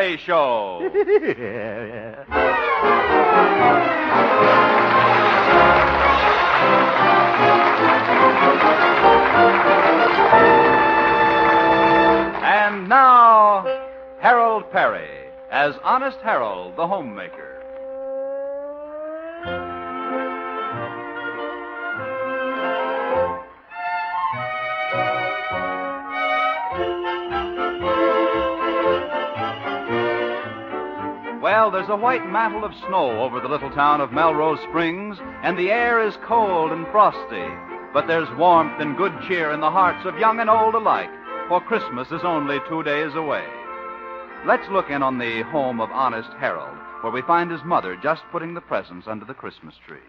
Perry Show. And now, Harold Perry as Honest Harold, the homemaker. Well, there's a white mantle of snow over the little town of Melrose Springs, and the air is cold and frosty. But there's warmth and good cheer in the hearts of young and old alike, for Christmas is only 2 days away. Let's look in on the home of Honest Harold, where we find his mother just putting the presents under the Christmas tree.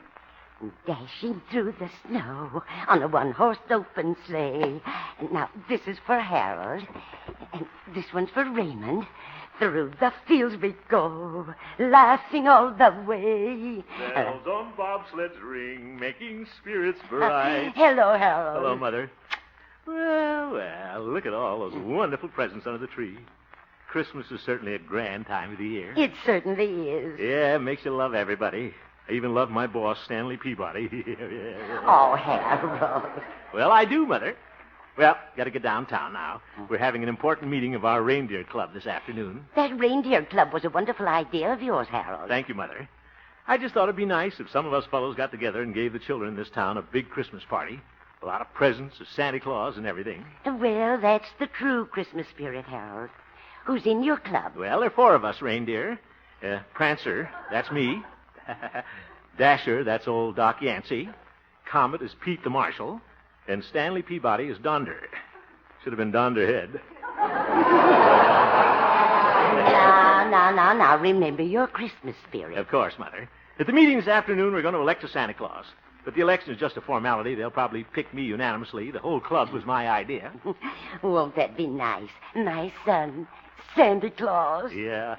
Dashing through the snow on a one-horse open sleigh. And now, this is for Harold, and this one's for Raymond. Through the fields we go, laughing all the way. Bells on bobsleds ring, making spirits bright. Hello, Harold. Hello, Mother. Well, look at all those wonderful presents under the tree. Christmas is certainly a grand time of the year. It certainly is. Yeah, it makes you love everybody. I even love my boss, Stanley Peabody. Oh, Harold. Well, I do, Mother. Well, got to get downtown now. We're having an important meeting of our reindeer club this afternoon. That reindeer club was a wonderful idea of yours, Harold. Thank you, Mother. I just thought it'd be nice if some of us fellows got together and gave the children in this town a big Christmas party. A lot of presents, a Santa Claus, and everything. Well, that's the true Christmas spirit, Harold. Who's in your club? Well, there are 4 of us reindeer. Prancer, that's me. Dasher, that's old Doc Yancey. Comet is Pete the Marshal. And Stanley Peabody is Donder. Should have been Donderhead. Now, remember your Christmas spirit. Of course, Mother. At the meeting this afternoon, we're going to elect a Santa Claus. But the election is just a formality. They'll probably pick me unanimously. The whole club was my idea. Won't that be nice? My son, Santa Claus. Yeah.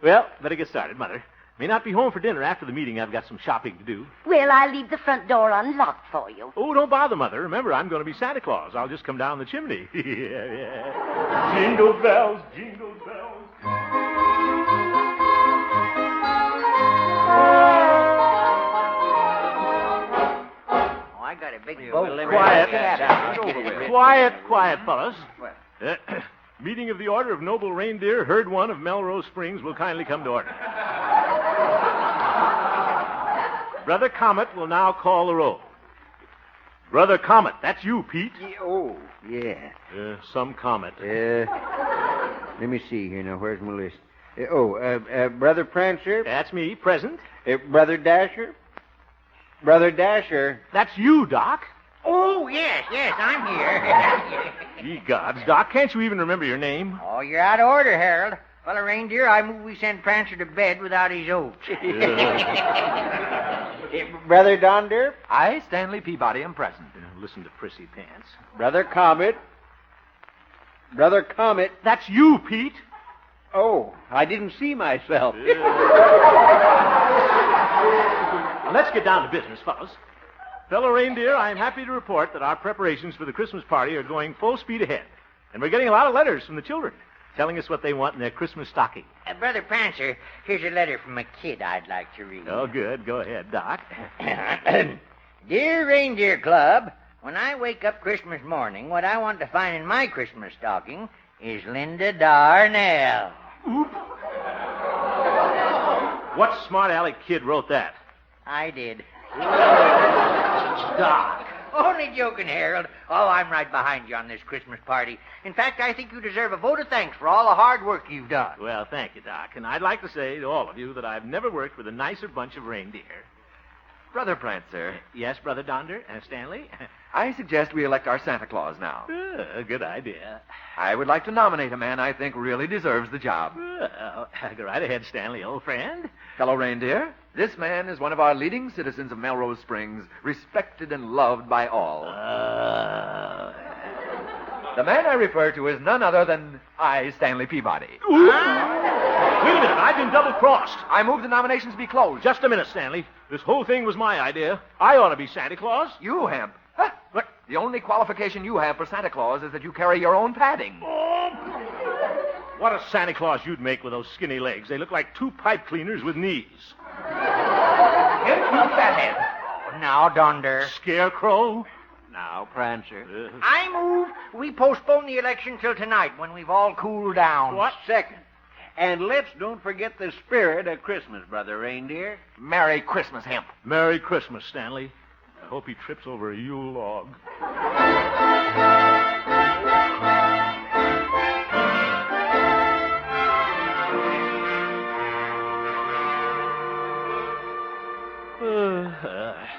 Well, better get started, Mother. May not be home for dinner after the meeting. I've got some shopping to do. Well, I'll leave the front door unlocked for you. Oh, don't bother, Mother. Remember, I'm going to be Santa Claus. I'll just come down the chimney. Yeah. Jingle bells, jingle bells. Oh, I got a big Oh, boat. Quiet, fellas. Meeting of the Order of Noble Reindeer, Herd 1 of Melrose Springs will kindly come to order. Brother Comet will now call the roll. Brother Comet, that's you, Pete. Yeah. Some Comet. Let me see here now. Where's my list? Brother Prancer. That's me, present. Brother Dasher. Brother Dasher. That's you, Doc. Oh, yes, I'm here. Ye gods, Doc, can't you even remember your name? Oh, you're out of order, Harold. Fellow reindeer, I move we send Prancer to bed without his oats. Brother Donder. I, Stanley Peabody, am present. Listen to Prissy Pants. Brother Comet. Brother Comet. That's you, Pete. Oh, I didn't see myself. Now, let's get down to business, fellas. Fellow reindeer, I am happy to report that our preparations for the Christmas party are going full speed ahead. And we're getting a lot of letters from the children telling us what they want in their Christmas stocking. Brother Prancer, here's a letter from a kid I'd like to read. Oh, good. Go ahead, Doc. Dear Reindeer Club, when I wake up Christmas morning, what I want to find in my Christmas stocking is Linda Darnell. What smart aleck kid wrote that? I did. Doc. Only joking, Harold. Oh, I'm right behind you on this Christmas party. In fact, I think you deserve a vote of thanks for all the hard work you've done. Well, thank you, Doc. And I'd like to say to all of you that I've never worked with a nicer bunch of reindeer. Brother Prancer, Yes, Brother Donder and Stanley? I suggest we elect our Santa Claus now. Good idea. I would like to nominate a man I think really deserves the job. Go right ahead, Stanley, old friend. Fellow reindeer, this man is one of our leading citizens of Melrose Springs, respected and loved by all. The man I refer to is none other than I, Stanley Peabody. Wait a minute, I've been double-crossed. I move the nominations be closed. Just a minute, Stanley. This whole thing was my idea. I ought to be Santa Claus. You, Hemp. Huh? Look, the only qualification you have for Santa Claus is that you carry your own padding. What a Santa Claus you'd make with those skinny legs. They look like two pipe cleaners with knees. Oh, now, Donder. Scarecrow? Now, Prancer. I move we postpone the election till tonight when we've all cooled down. What? Second. And let's don't forget the spirit of Christmas, Brother Reindeer. Merry Christmas, Hemp. Merry Christmas, Stanley. I hope he trips over a Yule log.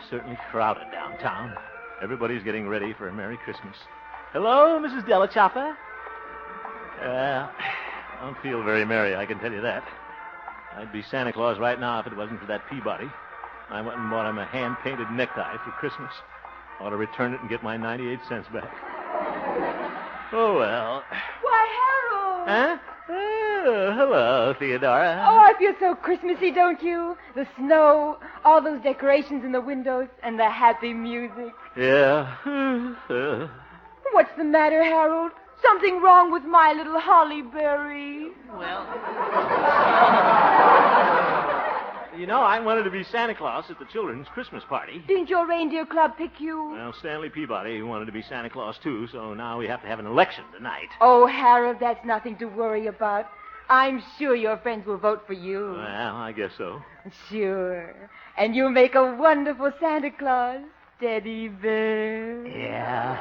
Certainly crowded downtown. Everybody's getting ready for a Merry Christmas. Hello, Mrs. Delachopper. I don't feel very merry, I can tell you that. I'd be Santa Claus right now if it wasn't for that Peabody. I went and bought him a hand-painted necktie for Christmas. I ought to return it and get my 98 cents back. Oh, well. Why, Harold! Huh? Oh, hello, Theodora. Oh, I feel so Christmassy, don't you? The snow, all those decorations in the windows, and the happy music. Yeah. What's the matter, Harold? Something wrong with my little hollyberry? You know, I wanted to be Santa Claus at the children's Christmas party. Didn't your reindeer club pick you? Well, Stanley Peabody wanted to be Santa Claus, too, so now we have to have an election tonight. Oh, Harold, that's nothing to worry about. I'm sure your friends will vote for you. Well, I guess so. Sure. And you'll make a wonderful Santa Claus, Teddy Bear. Yeah.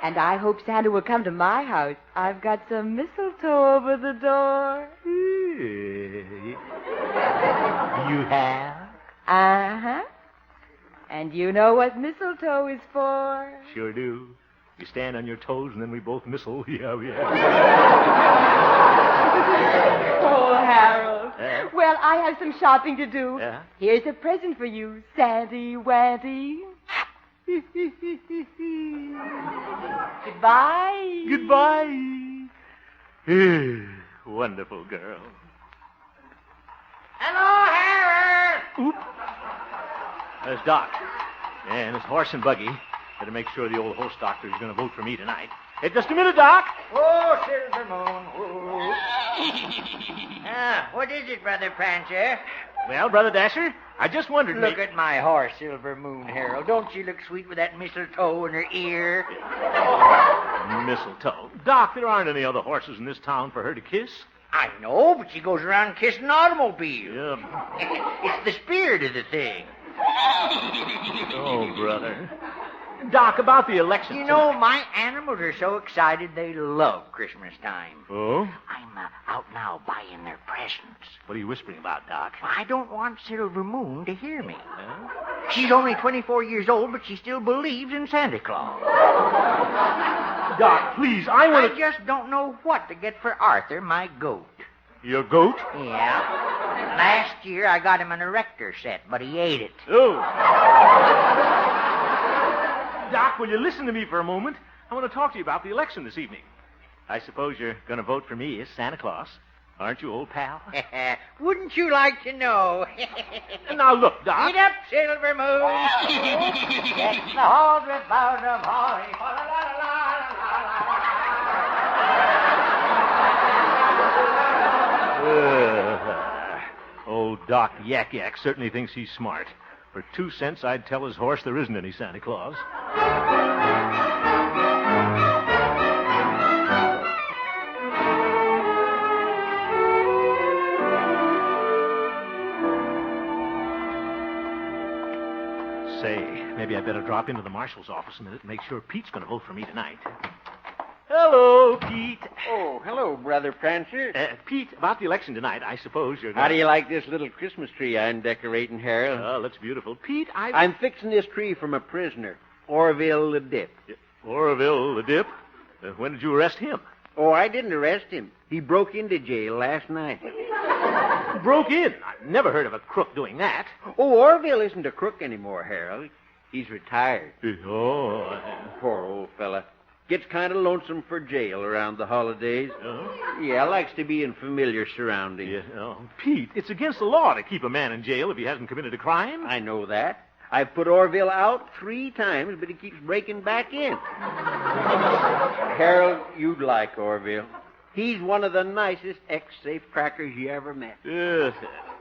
And I hope Santa will come to my house. I've got some mistletoe over the door. You have? Uh-huh. And you know what mistletoe is for? Sure do. You stand on your toes and then we both mistle. Yeah. Oh, Harold. Well, I have some shopping to do. Yeah? Here's a present for you, Santy Wanty. Goodbye. Goodbye. Wonderful girl. Hello, Harold! Oop. There's Doc. And his horse and buggy. Better make sure the old horse doctor is going to vote for me tonight. Hey, just a minute, Doc. Oh, Silver Moon. Oh. What is it, Brother Prancer? Well, Brother Dasher, I just wondered... Look at my horse, Silver Moon, Harold. Don't she look sweet with that mistletoe in her ear? Mistletoe. Doc, there aren't any other horses in this town for her to kiss. I know, but she goes around kissing automobiles. Yeah. It's the spirit of the thing. Oh, brother. Doc, about the election. You know, my animals are so excited they love Christmas time. Oh? I'm out now buying their presents. What are you whispering about, Doc? I don't want Silver Moon to hear me. Huh? She's only 24 years old, but she still believes in Santa Claus. Doc, please, I want I just don't know what to get for Arthur, my goat. Your goat? Yeah. Last year I got him an erector set, but he ate it. Oh. Doc, will you listen to me for a moment? I want to talk to you about the election this evening. I suppose you're going to vote for me as Santa Claus. Aren't you, old pal? Wouldn't you like to know? Now, look, Doc. Eat up, Silver Moon. Get the whole about of holly. Old Doc Yak Yak certainly thinks he's smart. For 2 cents, I'd tell his horse there isn't any Santa Claus. Say, maybe I better drop into the marshal's office a minute and make sure Pete's going to vote for me tonight. Hello, Pete. Oh, hello, Brother Prancer. Pete, about the election tonight, I suppose you're going How do you like this little Christmas tree I'm decorating, Harold? Oh, looks beautiful. Pete, I'm fixing this tree from a prisoner, Orville the Dip. Orville the Dip? When did you arrest him? Oh, I didn't arrest him. He broke into jail last night. Broke in? I've never heard of a crook doing that. Oh, Orville isn't a crook anymore, Harold. He's retired. Oh. Poor old fella. Gets kind of lonesome for jail around the holidays. Oh? Yeah, likes to be in familiar surroundings. Yeah. Oh, Pete, it's against the law to keep a man in jail if he hasn't committed a crime. I know that. I've put Orville out 3 times, but he keeps breaking back in. Harold, you'd like Orville. He's one of the nicest ex-safecrackers you ever met.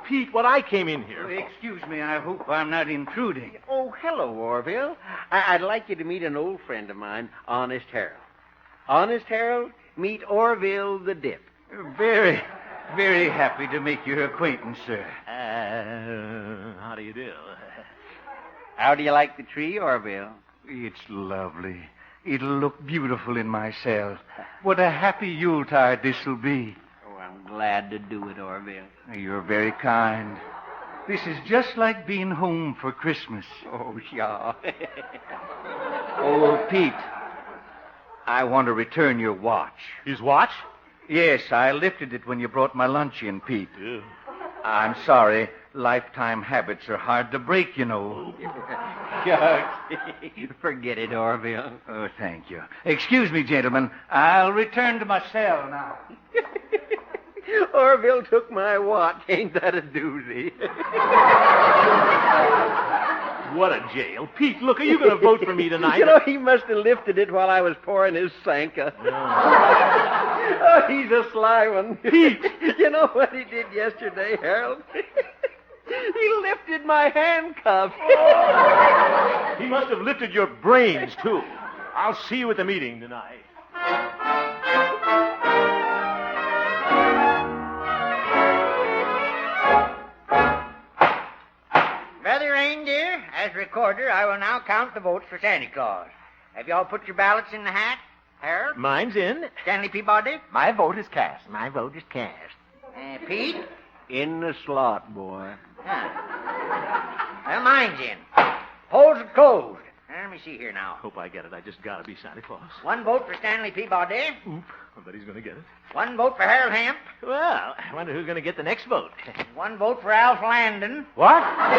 Pete, what I came in here. Excuse me, I hope I'm not intruding. Oh, hello, Orville. I'd like you to meet an old friend of mine, Honest Harold. Honest Harold, meet Orville the Dip. Very, very happy to make your acquaintance, sir. How do you do? How do you like the tree, Orville? It's lovely. It'll look beautiful in my cell. What a happy Yuletide this'll be. Oh, I'm glad to do it, Orville. You're very kind. This is just like being home for Christmas. Oh, yeah. Oh, Pete, I want to return your watch. His watch? Yes, I lifted it when you brought my lunch in, Pete. Yeah. I'm sorry. Lifetime habits are hard to break, you know. Forget it, Orville. Oh, thank you. Excuse me, gentlemen. I'll return to my cell now. Orville took my watch. Ain't that a doozy? What a jail. Pete, look, are you going to vote for me tonight? You know, he must have lifted it while I was pouring his Sanka. Oh, he's a sly one. Pete! You know what he did yesterday, Harold? He lifted my handcuff. He must have lifted your brains, too. I'll see you at the meeting tonight. Brother Reindeer, as recorder, I will now count the votes for Santa Claus. Have you all put your ballots in the hat? Harold? Mine's in. Stanley Peabody? My vote is cast. My vote is cast. Pete? In the slot, boy. Well, mine's in. Polls are closed. Let me see here now. Hope I get it. I just got to be Santa Claus. 1 vote for Stanley Peabody. Oop. I bet he's going to get it. 1 vote for Harold Hemp. Well, I wonder who's going to get the next vote. 1 vote for Alf Landon. What? I'm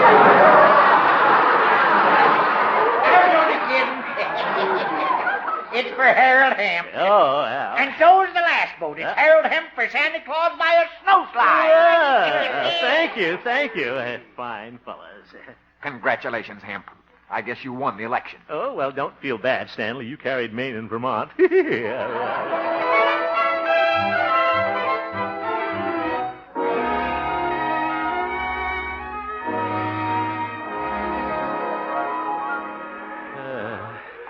only kidding. It's for Harold Hemp. Oh, yeah. And so is the last vote. It's Harold Hemp for Santa Claus by a snowslide. Yeah. Thank you. Fine fellas. Congratulations, Hemp. I guess you won the election. Oh, well, don't feel bad, Stanley. You carried Maine and Vermont.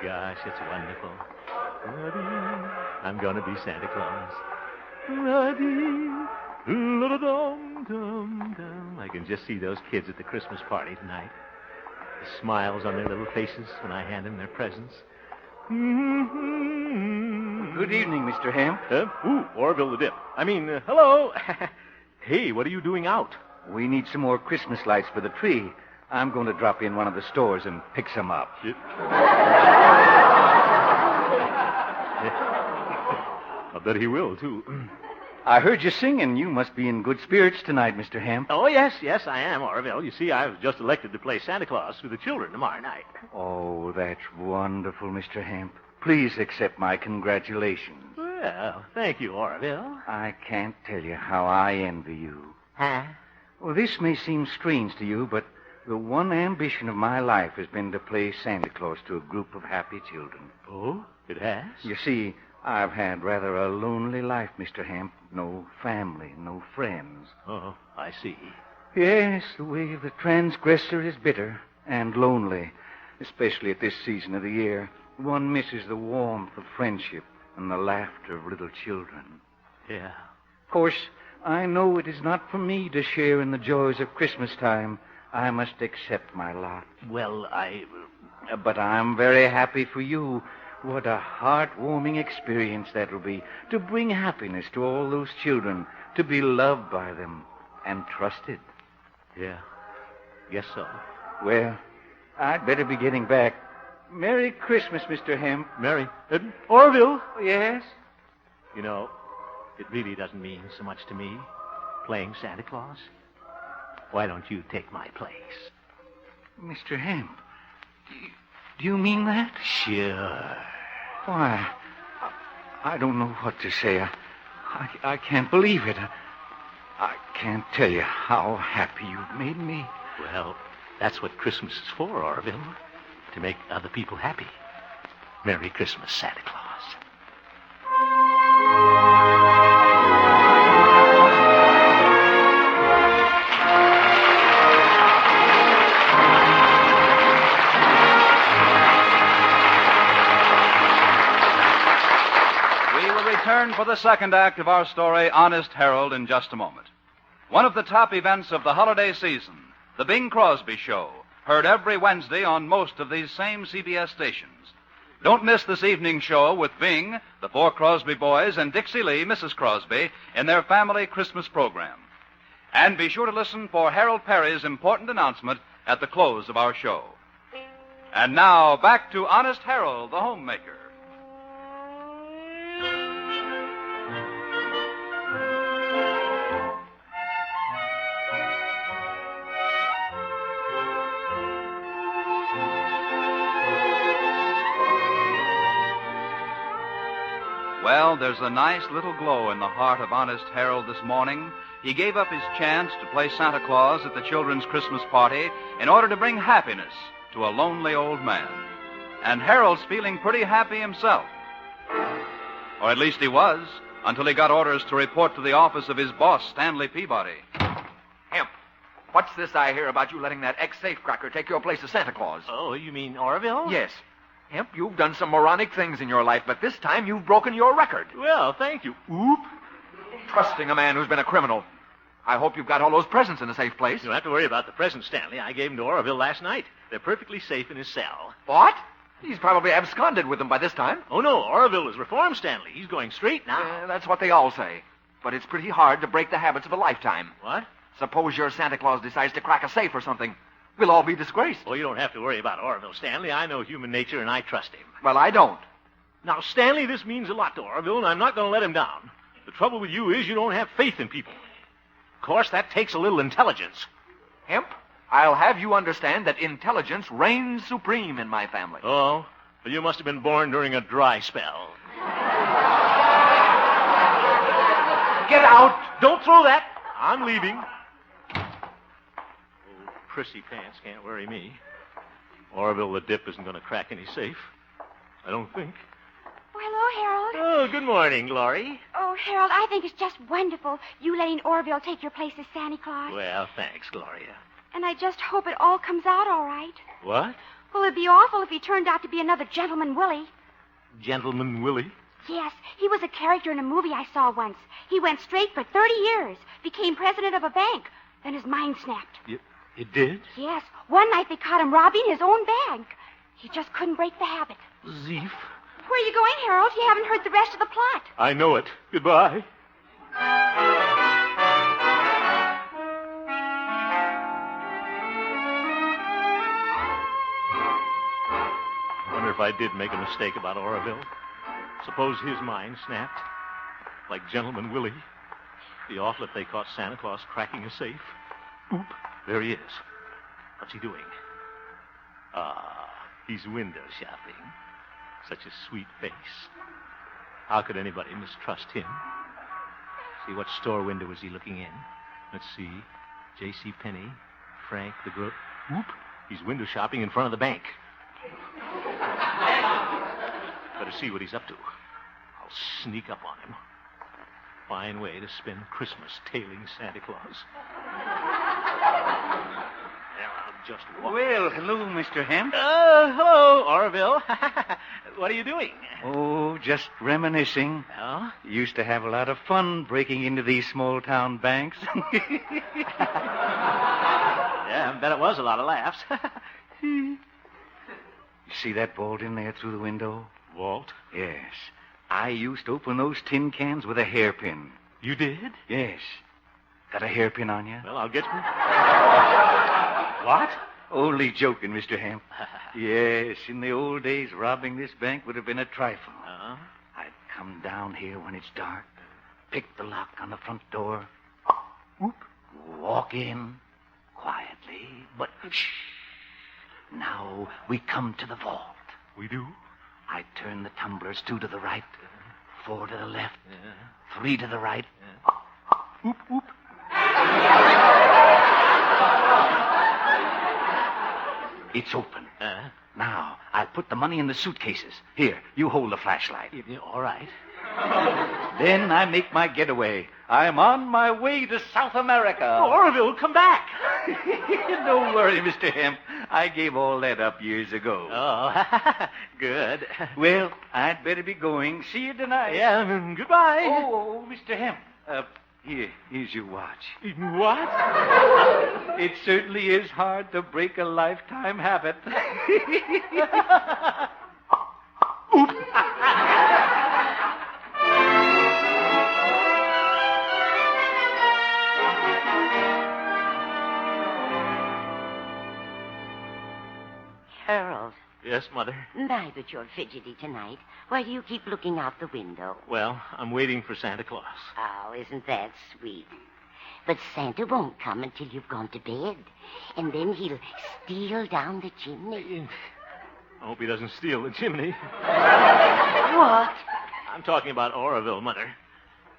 Gosh, it's wonderful. I'm going to be Santa Claus. I can just see those kids at the Christmas party tonight. The smiles on their little faces when I hand them their presents. Good evening, Mr. Hemp. Ooh, Orville the Dip. Hello. Hey, what are you doing out? We need some more Christmas lights for the tree. I'm going to drop in one of the stores and pick some up. I bet he will, too. I heard you singing. You must be in good spirits tonight, Mr. Hemp. Oh, yes, I am, Orville. You see, I was just elected to play Santa Claus for the children tomorrow night. Oh, that's wonderful, Mr. Hemp. Please accept my congratulations. Well, thank you, Orville. I can't tell you how I envy you. Huh? Well, this may seem strange to you, but the one ambition of my life has been to play Santa Claus to a group of happy children. Oh, it has? You see, I've had rather a lonely life, Mr. Hemp. No family, no friends. Oh, I see. Yes, the way of the transgressor is bitter and lonely, especially at this season of the year. One misses the warmth of friendship and the laughter of little children. Yeah. Of course, I know it is not for me to share in the joys of Christmas time. I must accept my lot. Well, But I'm very happy for you. What a heartwarming experience that will be, to bring happiness to all those children, to be loved by them and trusted. Yeah, guess so. Well, I'd better be getting back. Merry Christmas, Mr. Hemp. Mary. Orville. Yes? You know, it really doesn't mean so much to me, playing Santa Claus. Why don't you take my place? Mr. Hemp, do you mean that? Sure. Why, I don't know what to say. I can't believe it. I can't tell you how happy you've made me. Well, That's what Christmas is for, Orville. To make other people happy. Merry Christmas, Santa Claus. We will return for the second act of our story, Honest Harold, in just a moment. One of the top events of the holiday season, The Bing Crosby Show, heard every Wednesday on most of these same CBS stations. Don't miss this evening's show with Bing, the four Crosby boys, and Dixie Lee, Mrs. Crosby, in their family Christmas program. And be sure to listen for Harold Perry's important announcement at the close of our show. And now, back to Honest Harold, the homemaker. Well, there's a nice little glow in the heart of Honest Harold this morning. He gave up his chance to play Santa Claus at the children's Christmas party in order to bring happiness to a lonely old man. And Harold's feeling pretty happy himself. Or at least he was, until he got orders to report to the office of his boss, Stanley Peabody. Hemp, what's this I hear about you letting that ex-safecracker take your place as Santa Claus? Oh, you mean Orville? Yes. Hemp, you've done some moronic things in your life, but this time you've broken your record. Well, thank you. Oop. Trusting a man who's been a criminal. I hope you've got all those presents in a safe place. You don't have to worry about the presents, Stanley. I gave them to Orville last night. They're perfectly safe in his cell. What? He's probably absconded with them by this time. Oh, no. Orville is reformed, Stanley. He's going straight now. That's what they all say. But it's pretty hard to break the habits of a lifetime. What? Suppose your Santa Claus decides to crack a safe or something. We'll all be disgraced. Oh, you don't have to worry about Orville, Stanley. I know human nature, and I trust him. Well, I don't. Now, Stanley, this means a lot to Orville, and I'm not going to let him down. The trouble with you is you don't have faith in people. Of course, that takes a little intelligence. Hemp, I'll have you understand that intelligence reigns supreme in my family. Oh? Well, you must have been born during a dry spell. Get out! Don't throw that! I'm leaving. Oh, prissy pants can't worry me. Orville the Dip isn't going to crack any safe. I don't think. Oh, hello, Harold. Oh, good morning, Glory. Oh, Harold, I think it's just wonderful you letting Orville take your place as Santa Claus. Well, thanks, Gloria. And I just hope it all comes out all right. What? Well, it'd be awful if he turned out to be another Gentleman Willie. Gentleman Willie? Yes, he was a character in a movie I saw once. He went straight for 30 years, became president of a bank. Then his mind snapped. It did? Yes. One night they caught him robbing his own bank. He just couldn't break the habit. Zeef. Where are you going, Harold? You haven't heard the rest of the plot. I know it. Goodbye. Wonder if I did make a mistake about Orville. Suppose his mind snapped. Like Gentleman Willie. Be awful if they caught Santa Claus cracking a safe. Oop. There he is. What's he doing? He's window shopping. Such a sweet face. How could anybody mistrust him? See, what store window is he looking in? Let's see. J.C. Penney, Frank the Grocer. Whoop! He's window shopping in front of the bank. Better see what he's up to. I'll sneak up on him. Fine way to spend Christmas tailing Santa Claus. Well, I'll just walk. Well, hello, Mr. Hemp. Hello, Orville. What are you doing? Oh, just reminiscing. Oh? Used to have a lot of fun breaking into these small-town banks. Yeah, I bet it was a lot of laughs. You see that vault in there through the window? Vault? Yes. I used to open those tin cans with a hairpin. You did? Yes. Got a hairpin on you? Well, I'll get you. What? Only joking, Mr. Hemp. Yes, in the old days, robbing this bank would have been a trifle. Uh-huh. I'd come down here when it's dark, pick the lock on the front door, whoop, walk in quietly, but shh. Now we come to the vault. We do? I turn the tumblers 2 to the right, 4 to the left, 3 to the right. Whoop, whoop. It's open. Now, I'll put the money in the suitcases. Here, you hold the flashlight. All right. Then I make my getaway. I'm on my way to South America. Orville, come back. Don't worry, Mr. Hemp. I gave all that up years ago. Oh, good. Well, I'd better be going. See you tonight. Yeah, goodbye. Oh, Mr. Hemp. Here's your watch. What? It certainly is hard to break a lifetime habit. Harold, Yes, Mother. now that you're fidgety tonight, why do you keep looking out the window? Well, I'm waiting for Santa Claus. Oh, isn't that sweet? But Santa won't come until you've gone to bed. And then he'll steal down the chimney. I hope he doesn't steal the chimney. What? I'm talking about Oroville, Mother.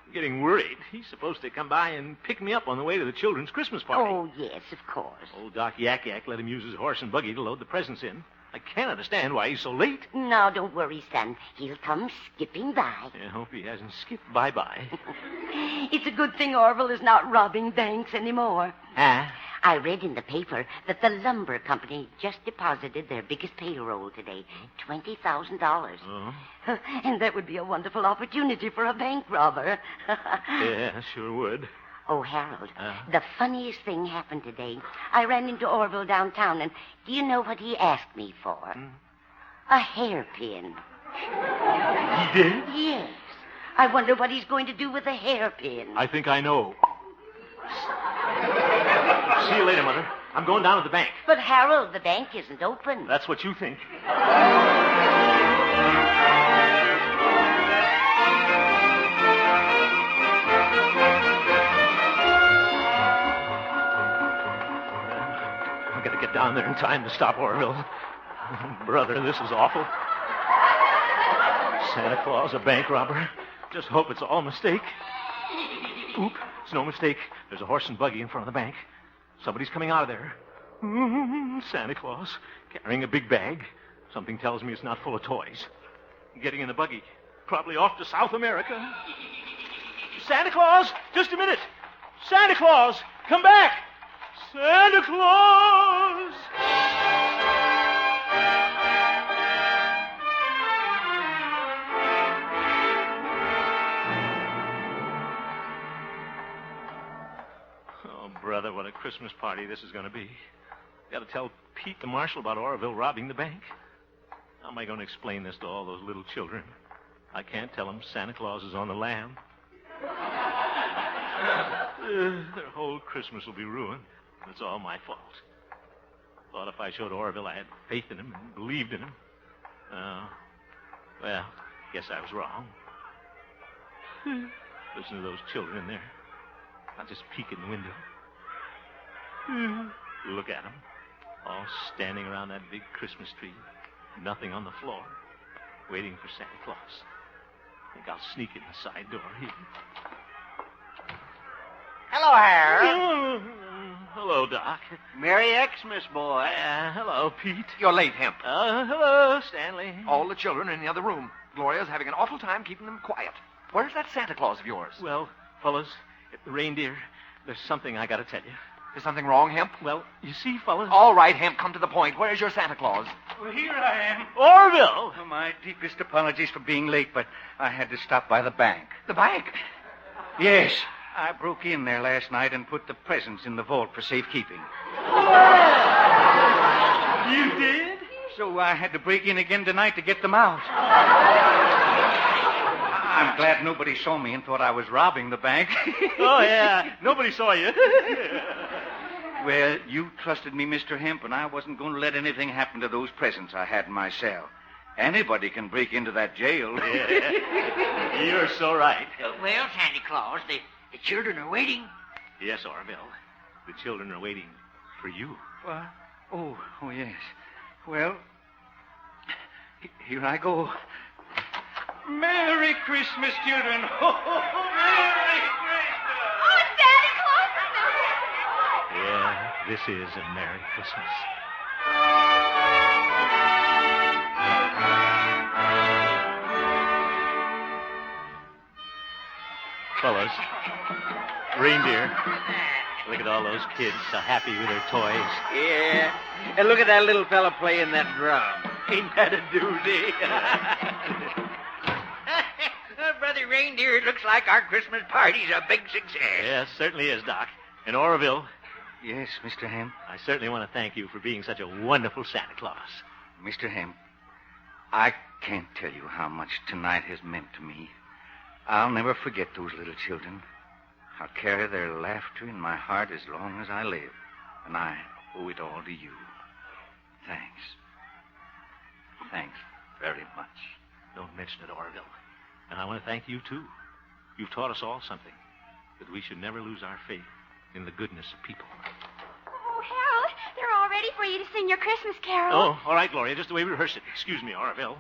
I'm getting worried. He's supposed to come by and pick me up on the way to the children's Christmas party. Oh, yes, of course. Old Doc Yak Yak let him use his horse and buggy to load the presents in. I can't understand why he's so late. Now, don't worry, son. He'll come skipping by. I hope he hasn't skipped bye-bye. It's a good thing Orville is not robbing banks anymore. Ah? I read in the paper that the lumber company just deposited their biggest payroll today, $20,000. Oh? And that would be a wonderful opportunity for a bank robber. Yeah, sure would. Oh, Harold, the funniest thing happened today. I ran into Orville downtown, and do you know what he asked me for? A hairpin. He did? Yes. I wonder what he's going to do with a hairpin. I think I know. See you later, Mother. I'm going down to the bank. But, Harold, the bank isn't open. That's what you think. I've got to get down there in time to stop Orville. Brother, this is awful. Santa Claus, a bank robber. Just hope it's all a mistake. Oop, it's no mistake. There's a horse and buggy in front of the bank. Somebody's coming out of there. Santa Claus, carrying a big bag. Something tells me it's not full of toys. Getting in the buggy. Probably off to South America. Santa Claus, just a minute. Santa Claus, come back. Santa Claus. Oh, brother, what a Christmas party this is going to be. Got to tell Pete the marshal about Oroville robbing the bank. How am I going to explain this to all those little children? I can't tell them Santa Claus is on the lam. Their whole Christmas will be ruined. It's all my fault. Thought if I showed Oroville I had faith in him and believed in him. Well, guess I was wrong. Listen to those children in there. I'll just peek in the window. Look at them. All standing around that big Christmas tree. Nothing on the floor. Waiting for Santa Claus. Think I'll sneak in the side door here. Hello, Harold. Hello, Doc. Merry Xmas, boy. Hello, Pete. You're late, Hemp. Hello, Stanley. All the children in the other room. Gloria's having an awful time keeping them quiet. Where's that Santa Claus of yours? Well, fellas, the reindeer, there's something I got to tell you. Is something wrong, Hemp? Well, you see, fellas... All right, Hemp, come to the point. Where's your Santa Claus? Well, here I am. Orville! Oh, my deepest apologies for being late, but I had to stop by the bank. The bank? Yes, I broke in there last night and put the presents in the vault for safekeeping. You did? So I had to break in again tonight to get them out. I'm glad nobody saw me and thought I was robbing the bank. Oh, yeah. Nobody saw you. Well, you trusted me, Mr. Hemp, and I wasn't going to let anything happen to those presents I had in my cell. Anybody can break into that jail. Yeah. You're so right. Well, Santa Claus, the children are waiting. Yes, Orville. The children are waiting for you. What? Oh, yes. Well, here I go. Merry Christmas, children. Merry Christmas. Oh, Santa Claus is Yeah, this is a Merry Christmas. fellows. Reindeer. Look at all those kids so happy with their toys. Yeah. And look at that little fella playing that drum. Ain't that a doozy? Brother Reindeer, it looks like our Christmas party's a big success. Yes, certainly is, Doc. In Oroville, Yes, Mr. Ham. I certainly want to thank you for being such a wonderful Santa Claus. Mr. Ham, I can't tell you how much tonight has meant to me. I'll never forget those little children. I'll carry their laughter in my heart as long as I live. And I owe it all to you. Thanks. Thanks very much. Don't mention it, Oroville. And I want to thank you, too. You've taught us all something. That we should never lose our faith in the goodness of people. Oh, Harold, they're all ready for you to sing your Christmas carol. Oh, all right, Gloria. Just the way we rehearsed it. Excuse me, Oroville.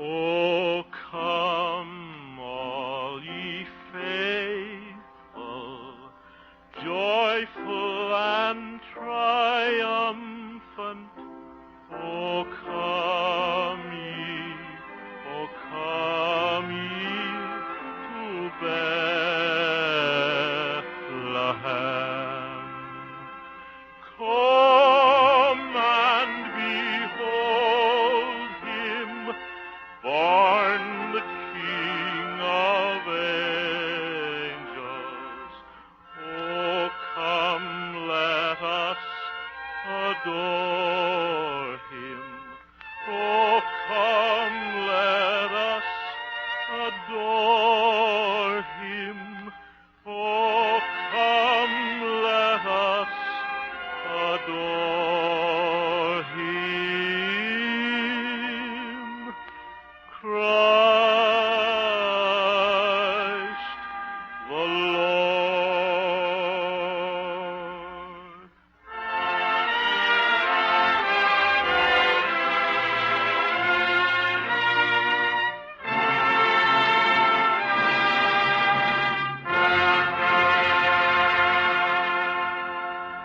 Oh, come, all ye faithful, joyful and triumphant. Oh, come ye to Bethlehem. Come and behold him, born the King of angels. Oh, come, let us adore him. Oh, come, let us adore him. Oh, come, let us adore him. Christ the Lord.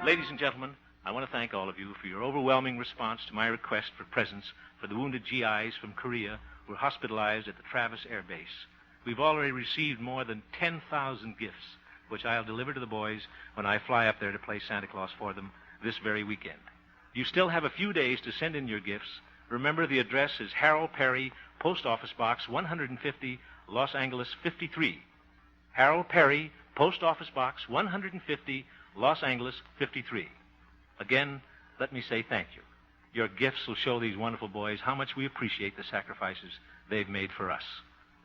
Ladies and gentlemen, I want to thank all of you for your overwhelming response to my request for presents for the wounded GIs from Korea who were hospitalized at the Travis Air Base. We've already received more than 10,000 gifts, which I'll deliver to the boys when I fly up there to play Santa Claus for them this very weekend. You still have a few days to send in your gifts. Remember, the address is Harold Perry, Post Office Box 150, Los Angeles 53. Harold Perry, Post Office Box 150, Los Angeles 53. Again, let me say thank you. Your gifts will show these wonderful boys how much we appreciate the sacrifices they've made for us.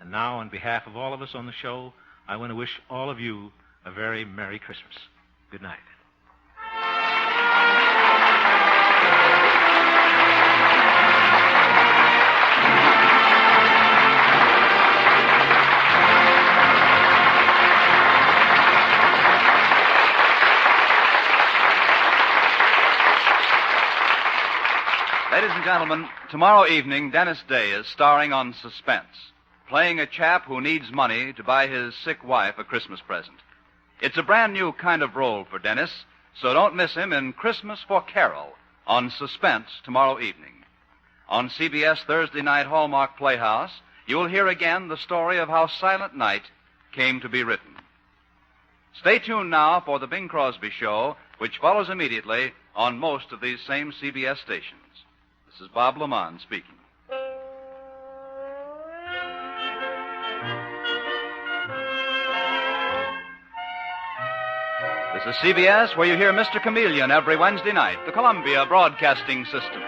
And now, on behalf of all of us on the show, I want to wish all of you a very Merry Christmas. Good night. Ladies and gentlemen, tomorrow evening, Dennis Day is starring on Suspense, playing a chap who needs money to buy his sick wife a Christmas present. It's a brand new kind of role for Dennis, so don't miss him in Christmas for Carol on Suspense tomorrow evening. On CBS Thursday night Hallmark Playhouse, you will hear again the story of how Silent Night came to be written. Stay tuned now for the Bing Crosby Show, which follows immediately on most of these same CBS stations. This is Bob Lamont speaking. This is CBS, where you hear Mr. Chameleon every Wednesday night, the Columbia Broadcasting System.